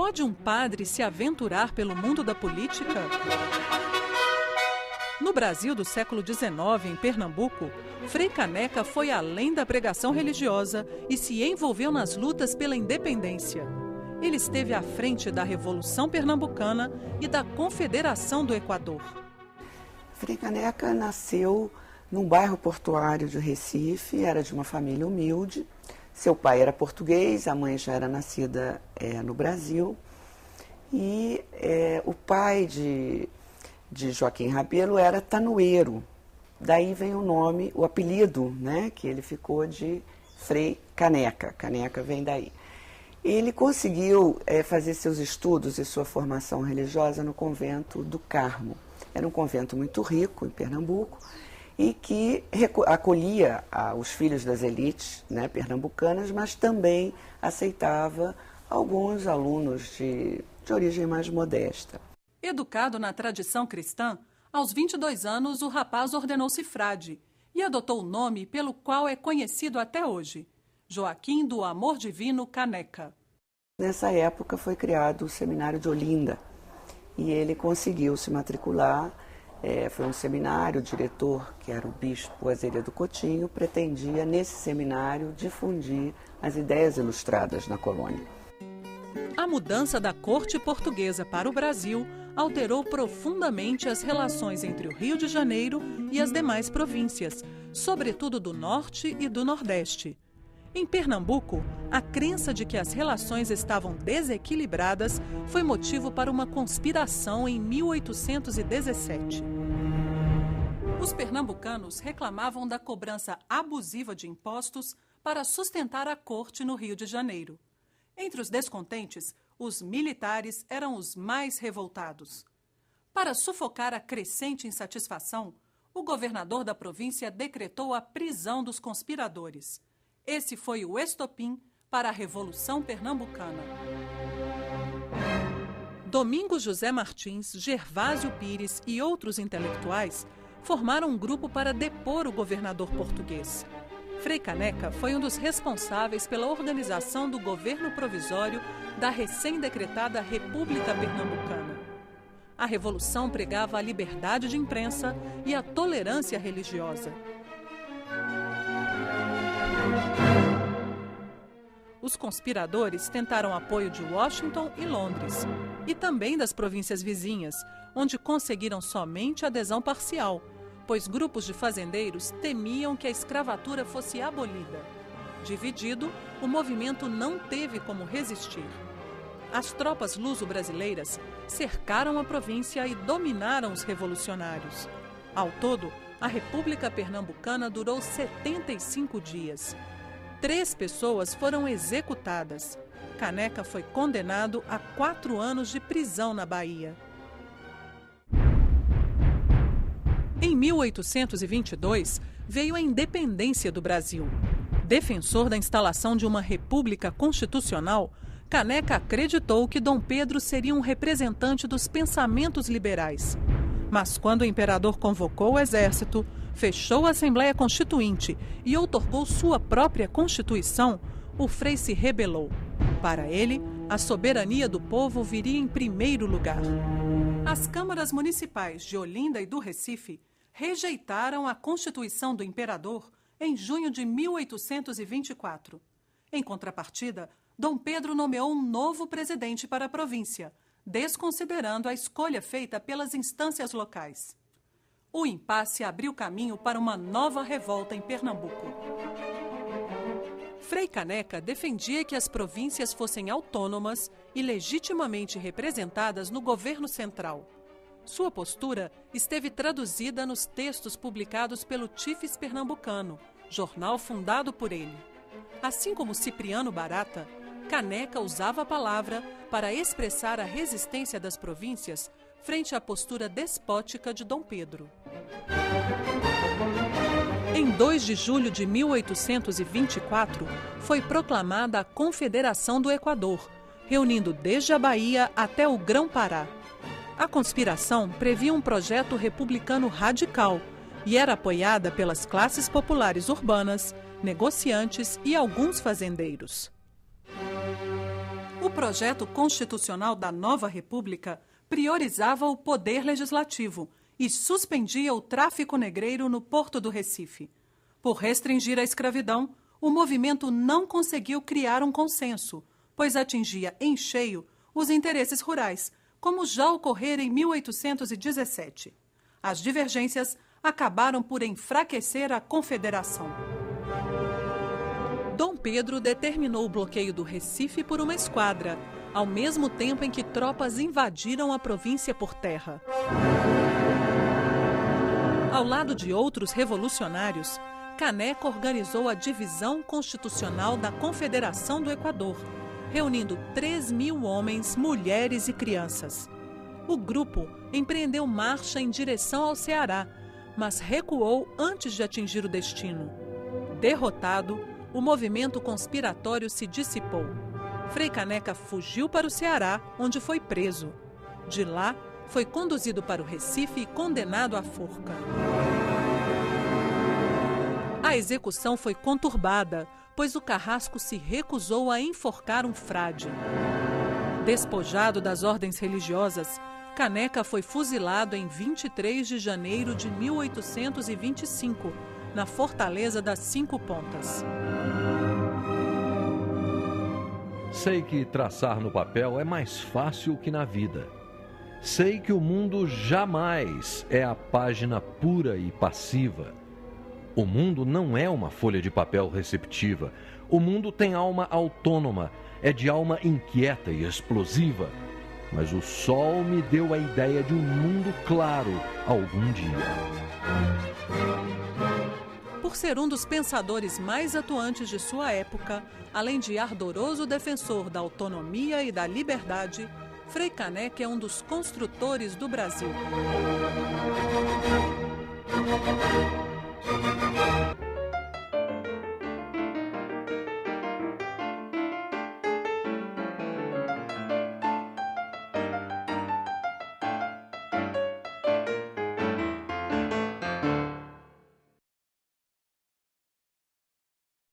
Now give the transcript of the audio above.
Pode um padre se aventurar pelo mundo da política? No Brasil do século XIX, em Pernambuco, Frei Caneca foi além da pregação religiosa e se envolveu nas lutas pela independência. Ele esteve à frente da Revolução Pernambucana e da Confederação do Equador. Frei Caneca nasceu num bairro portuário de Recife, era de uma família humilde. Seu pai era português, a mãe já era nascida no Brasil. E o pai de Joaquim Rabelo era tanoeiro. Daí vem o nome, o apelido, né, que ele ficou de Frei Caneca. Caneca vem daí. Ele conseguiu fazer seus estudos e sua formação religiosa no convento do Carmo. Era um convento muito rico em Pernambuco e que acolhia os filhos das elites, né, pernambucanas, mas também aceitava alguns alunos de origem mais modesta. Educado na tradição cristã, aos 22 anos o rapaz ordenou-se frade e adotou o nome pelo qual é conhecido até hoje, Joaquim do Amor Divino Caneca. Nessa época foi criado o Seminário de Olinda e ele conseguiu se matricular. Foi um seminário, o diretor, que era o bispo Azeredo Coutinho, pretendia, nesse seminário, difundir as ideias ilustradas na colônia. A mudança da corte portuguesa para o Brasil alterou profundamente as relações entre o Rio de Janeiro e as demais províncias, sobretudo do Norte e do Nordeste. Em Pernambuco, a crença de que as relações estavam desequilibradas foi motivo para uma conspiração em 1817. Os pernambucanos reclamavam da cobrança abusiva de impostos para sustentar a corte no Rio de Janeiro. Entre os descontentes, os militares eram os mais revoltados. Para sufocar a crescente insatisfação, o governador da província decretou a prisão dos conspiradores. Esse foi o estopim para a Revolução Pernambucana. Domingos José Martins, Gervásio Pires e outros intelectuais formaram um grupo para depor o governador português. Frei Caneca foi um dos responsáveis pela organização do governo provisório da recém-decretada República Pernambucana. A revolução pregava a liberdade de imprensa e a tolerância religiosa. Os conspiradores tentaram apoio de Washington e Londres, e também das províncias vizinhas, onde conseguiram somente adesão parcial, pois grupos de fazendeiros temiam que a escravatura fosse abolida. Dividido, o movimento não teve como resistir. As tropas luso-brasileiras cercaram a província e dominaram os revolucionários. Ao todo, a República Pernambucana durou 75 dias. 3 pessoas foram executadas. Caneca foi condenado a 4 anos de prisão na Bahia. Em 1822, veio a independência do Brasil. Defensor da instalação de uma república constitucional, Caneca acreditou que Dom Pedro seria um representante dos pensamentos liberais. Mas quando o imperador convocou o exército, fechou a Assembleia Constituinte e outorgou sua própria Constituição, o Frei se rebelou. Para ele, a soberania do povo viria em primeiro lugar. As câmaras municipais de Olinda e do Recife rejeitaram a Constituição do imperador em junho de 1824. Em contrapartida, Dom Pedro nomeou um novo presidente para a província, desconsiderando a escolha feita pelas instâncias locais. O impasse abriu caminho para uma nova revolta em Pernambuco. Frei Caneca defendia que as províncias fossem autônomas e legitimamente representadas no governo central. Sua postura esteve traduzida nos textos publicados pelo Tifes Pernambucano, jornal fundado por ele. Assim como Cipriano Barata, Caneca usava a palavra para expressar a resistência das províncias frente à postura despótica de Dom Pedro. Em 2 de julho de 1824, foi proclamada a Confederação do Equador, reunindo desde a Bahia até o Grão-Pará. A conspiração previa um projeto republicano radical e era apoiada pelas classes populares urbanas, negociantes e alguns fazendeiros. O projeto constitucional da nova República priorizava o poder legislativo e suspendia o tráfico negreiro no Porto do Recife. Por restringir a escravidão, o movimento não conseguiu criar um consenso, pois atingia em cheio os interesses rurais, como já ocorrera em 1817. As divergências acabaram por enfraquecer a Confederação. Dom Pedro determinou o bloqueio do Recife por uma esquadra, ao mesmo tempo em que tropas invadiram a província por terra. Ao lado de outros revolucionários, Caneca organizou a Divisão Constitucional da Confederação do Equador, reunindo 3.000 homens, mulheres e crianças. O grupo empreendeu marcha em direção ao Ceará, mas recuou antes de atingir o destino. Derrotado, o movimento conspiratório se dissipou. Frei Caneca fugiu para o Ceará, onde foi preso. De lá, foi conduzido para o Recife e condenado à forca. A execução foi conturbada, pois o carrasco se recusou a enforcar um frade. Despojado das ordens religiosas, Caneca foi fuzilado em 23 de janeiro de 1825, na Fortaleza das Cinco Pontas. Sei que traçar no papel é mais fácil que na vida. Sei que o mundo jamais é a página pura e passiva. O mundo não é uma folha de papel receptiva. O mundo tem alma autônoma, é de alma inquieta e explosiva. Mas o sol me deu a ideia de um mundo claro algum dia. Por ser um dos pensadores mais atuantes de sua época, além de ardoroso defensor da autonomia e da liberdade, Frei Caneca é um dos construtores do Brasil.